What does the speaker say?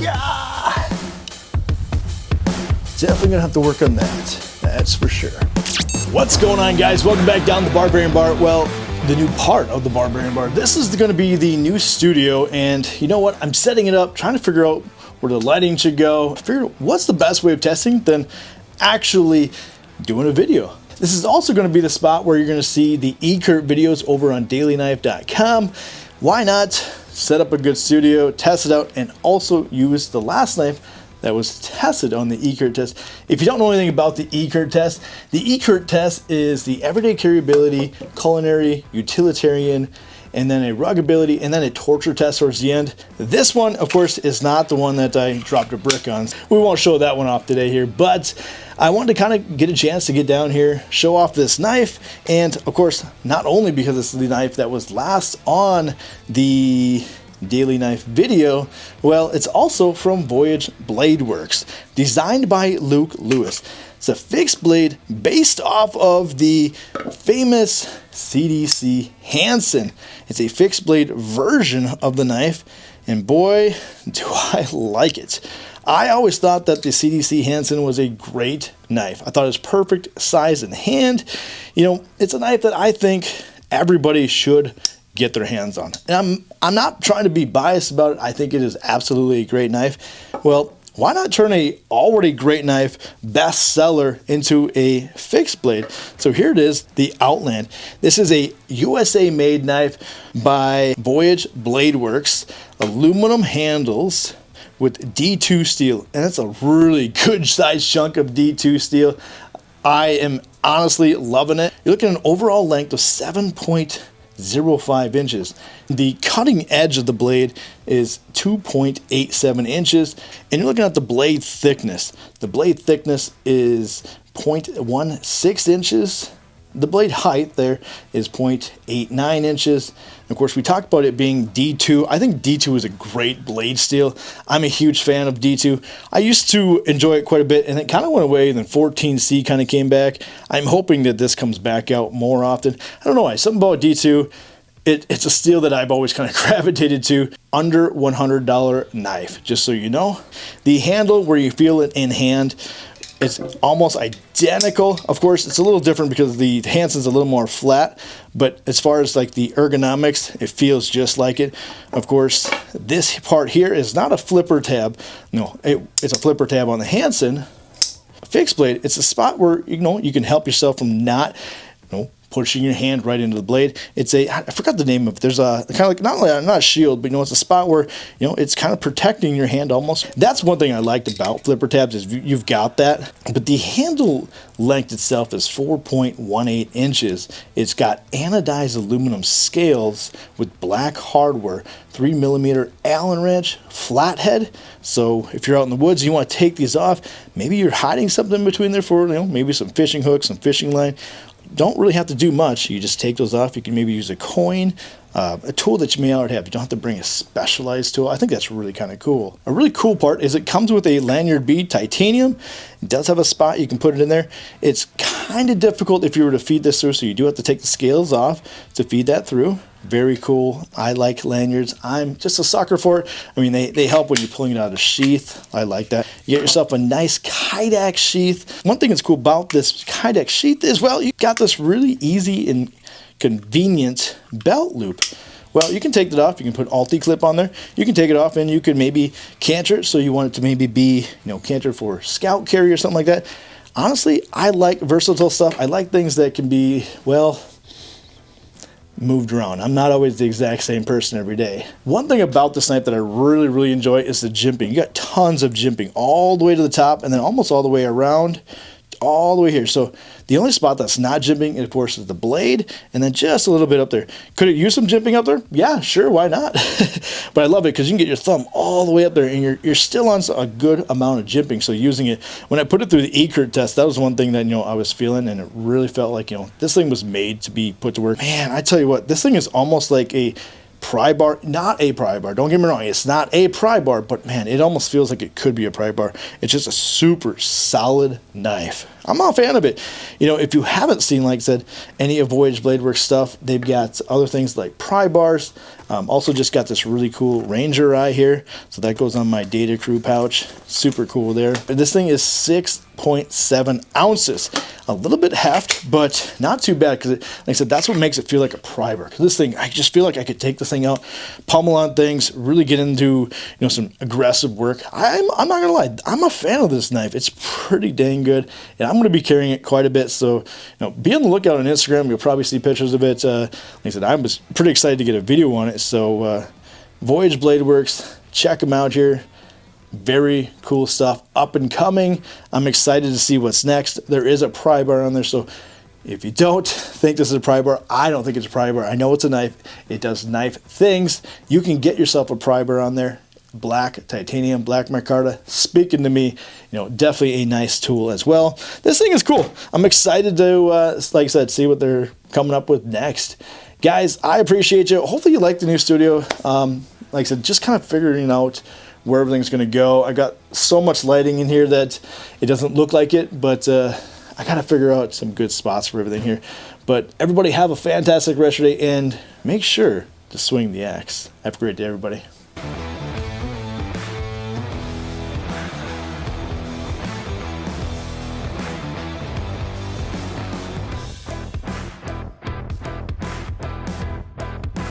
Yeah! Definitely gonna have to work on that. That's for sure. What's going on, guys? Welcome back down the Barbarian Bar. Well, the new part of the Barbarian Bar. This is gonna be the new studio, and you know what? I'm setting it up, trying to figure out where the lighting should go. Figure out what's the best way of testing than actually doing a video. This is also going to be the spot where you're going to see the E-Kurt videos over on dailyknife.com. Why not set up a good studio, test it out, and also use the last knife that was tested on the E-Kurt test. If you don't know anything about the E-Kurt test is the everyday carryability, culinary, utilitarian, and then a ruggability, and then a torture test towards the end. This one, of course, is not the one that I dropped a brick on. We won't show that one off today here, but I wanted to kind of get a chance to get down here, show off this knife, and of course, not only because this is the knife that was last on the Daily Knife video, well, it's also from Voyage BladeWorks, designed by Luke Lewis. It's a fixed blade based off of the famous CDC Hansen. It's a fixed blade version of the knife, and boy, do I like it. I always thought that the CDC Hansen was a great knife. I thought it was perfect size and hand. You know, it's a knife that I think everybody should get their hands on. And I'm not trying to be biased about it. I think it is absolutely a great knife. Well, why not turn a already great knife bestseller into a fixed blade? So here it is, the Outland. This is a USA made knife by Voyage BladeWorks, aluminum handles with D2 steel, and it's a really good size chunk of D2 steel. I am honestly loving it. You're looking at an overall length of 7.05 inches. The cutting edge of the blade is 2.87 inches, and you're looking at the blade thickness. The blade thickness is 0.16 inches. The blade height there is 0.89 inches. And of course, we talked about it being D2. I think D2 is a great blade steel. I'm a huge fan of D2. I used to enjoy it quite a bit, and it kind of went away, and then 14C kind of came back. I'm hoping that this comes back out more often. I don't know why. Something about D2, it's a steel that I've always kind of gravitated to. Under $100 knife, just so you know. The handle, where you feel it in hand, it's almost identical. Of course, it's a little different because the Hansen's a little more flat, but as far as like the ergonomics, it feels just like it. Of course, this part here is not a flipper tab. No, it's a flipper tab on the Hansen fixed blade. It's a spot where, you know, you can help yourself from not, you know, pushing your hand right into the blade. It's a, I forgot the name of it. There's a kind of like, not a shield, but you know, it's a spot where, you know, it's kind of protecting your hand almost. That's one thing I liked about flipper tabs, is you've got that. But the handle length itself is 4.18 inches. It's got anodized aluminum scales with black hardware, 3mm Allen wrench, flathead. So if you're out in the woods, you want to take these off. Maybe you're hiding something between there for, you know, maybe some fishing hooks, some fishing line. Don't really have to do much. You just take those off. You can maybe use a coin, a tool that you may already have. You don't have to bring a specialized tool. I think that's really kind of cool. A really cool part is it comes with a lanyard bead, titanium. It does have a spot you can put it in there. It's kind of difficult if you were to feed this through, so you do have to take the scales off to feed that through. Very cool. I like lanyards. I'm just a sucker for it. I mean, they help when you're pulling it out of the sheath. I like that. You get yourself a nice Kydex sheath. One thing that's cool about this Kydex sheath is, well, you got this really easy and convenient belt loop. Well, you can take that off. You can put Alti-clip on there. You can take it off, and you can maybe canter it, so you want it to maybe be, you know, canter for scout carry or something like that. Honestly, I like versatile stuff. I like things that can be, well, moved around. I'm not always the exact same person every day. One thing about this knife that I really, really enjoy is the jimping. You got tons of jimping all the way to the top, and then almost all the way around, all the way here. So the only spot that's not jimping, of course, is the blade, and then just a little bit up there. Could it use some jimping up there? Yeah, sure, why not? But I love it because you can get your thumb all the way up there, and you're still on a good amount of jimping. So using it, when I put it through the E-Kurt test, that was one thing that, you know, I was feeling, and it really felt like, you know, this thing was made to be put to work. Man, I tell you what, this thing is almost like a pry bar. Not a pry bar, don't get me wrong, it's not a pry bar, but man, it almost feels like it could be a pry bar. It's just a super solid knife. I'm a fan of it. You know, if you haven't seen, like I said, any of Voyage BladeWorks stuff, they've got other things like pry bars. Also just got this really cool Ranger eye here, so that goes on my data crew pouch. Super cool there. This thing is 6.7 ounces. A little bit heft, but not too bad, because like I said, that's what makes it feel like a pry bar. This thing, I just feel like I could take this thing out, pummel on things, really get into some aggressive work. I'm not gonna lie, I'm a fan of this knife. It's pretty dang good, and I'm gonna be carrying it quite a bit. So be on the lookout on Instagram. You'll probably see pictures of it. Like I said, I was pretty excited to get a video on it. So Voyage BladeWorks, check them out here. Very cool stuff, up and coming. I'm excited to see what's next. There is a pry bar on there, so if you don't think this is a pry bar, I don't think it's a pry bar. I know it's a knife. It does knife things. You can get yourself a pry bar on there. Black titanium, black micarta. Speaking to me, definitely a nice tool as well. This thing is cool. I'm excited to, like I said, see what they're coming up with next. Guys, I appreciate you. Hopefully you like the new studio. Like I said, just kind of figuring out where everything's going to go. I got so much lighting in here that it doesn't look like it, but I got to figure out some good spots for everything here. But everybody have a fantastic rest of your day, and make sure to swing the axe. Have a great day, everybody.